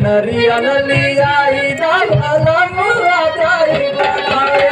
नरियल लियाई दलम जाई बताए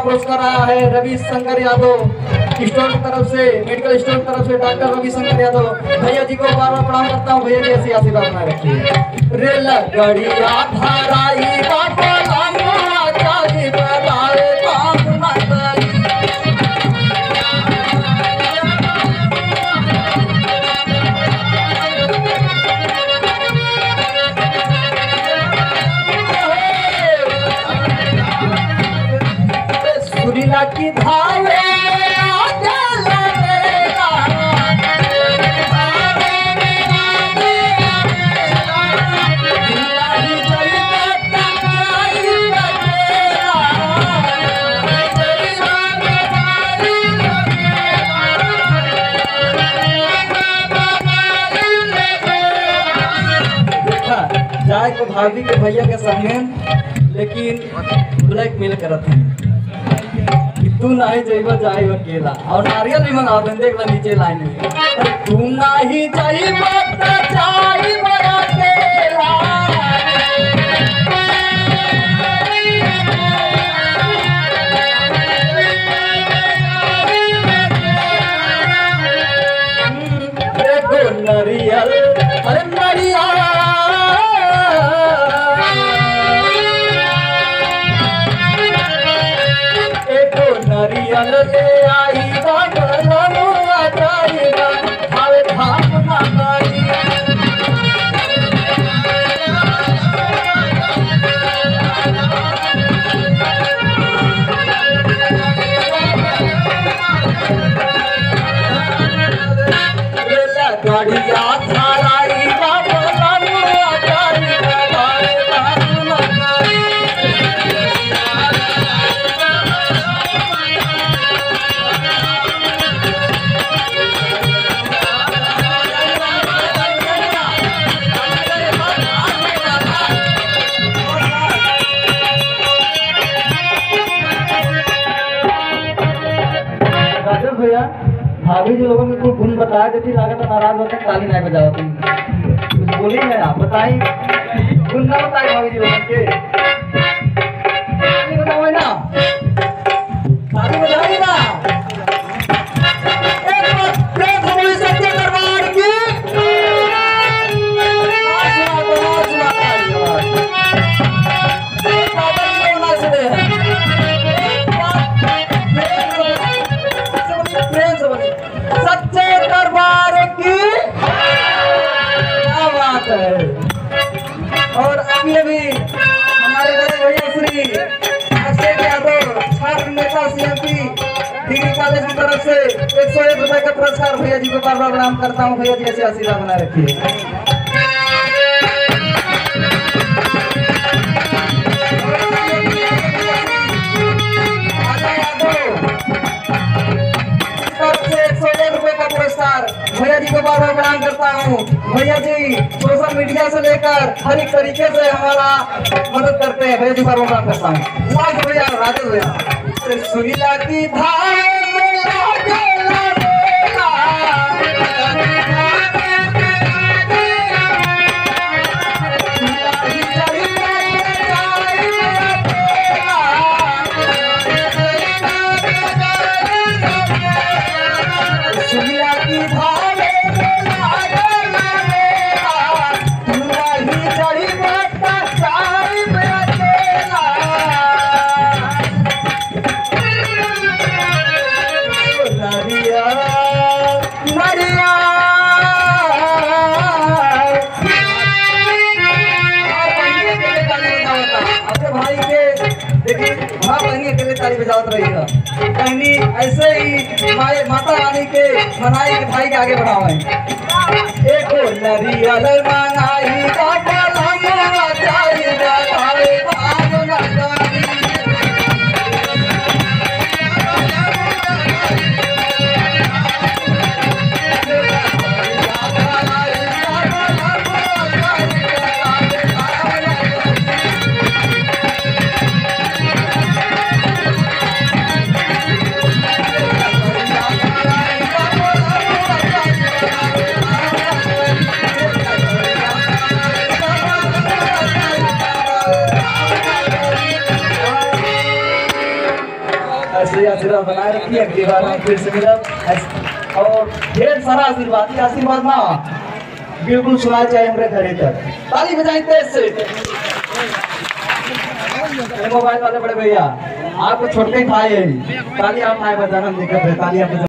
पुरस्कार आया है रवि शंकर यादव स्टोर की तरफ से, मेडिकल स्टोर की तरफ से डॉक्टर रवि शंकर यादव भैया जी को बार बार प्रणाम करता हूँ। भैया जी ऐसी आशीर्वाद बनाए रखिए। रेल गड़िया धराई बाबा चाची बताए काम बताई सुरीला की धावे जाए को भाभी के भैया के सामने लेकिन ब्लैकमेल करत है कि तू नहीं जाइबा जाए अकेला और नारियल भी मंगा दें। देख ला नीचे लाइन में तू नहीं जाइबा तो जाइबा अकेला देखो नारियल अरे नारियल नरियल ले आई बगलम जाई भावे धाम ना करी रेला गाड़िया धराई बगलम जाई भावे धाम ना करी भैया भाभी जी लोगों में कोई गुण बताया देती लागत नाराज होते ताली नहीं बजा तुम कुछ बोली है आप बताई गुण ना बताए भाभी जी लोगों के ताली बताओ ना ताली बजाई ना एक बार प्रेम बोली सत्य दरबार की सच्चे दरबार की क्या बात है। और अभी अभी हमारे बड़े भैया श्री अक्षय यादव छात्र नेता सीएमपी डिग्री कॉलेज की तरफ से 101 रुपए का पुरस्कार भैया जी को बार बार प्रणाम करता हूँ। भैया जी ऐसे आशीर्वाद बनाए रखिए। भैया जी को बार बार प्रणाम करता हूँ। भैया जी सोशल मीडिया से लेकर हर एक तरीके से हमारा मदद करते हैं। भैया जी बार बार प्रणाम करता हूँ। लाख भैया राजेश भैया सुनीला की धाम भाई के देखिए बधाई के लिए ताली बजावत रहिएगा। कहीं ऐसे ही माता रानी के मनाई के भाई के आगे बढ़ावे। एक नरियल मनाई का कलमवा चाई बढ़ावे भाग नगारी। ऐसे आशीर्वाद बनाए रखिए। अगली बार हम फिर से मिलब और ढेर सारा आशीर्वाद। ये आशीर्वाद ना बिल्कुल सुना चाहिए हमारे घरे तक। ताली बजाएं तेज से। मोबाइल वाले बड़े भैया आपको छोटे खाए ताली आप खाए बजाना दिक्कत है। ताली आप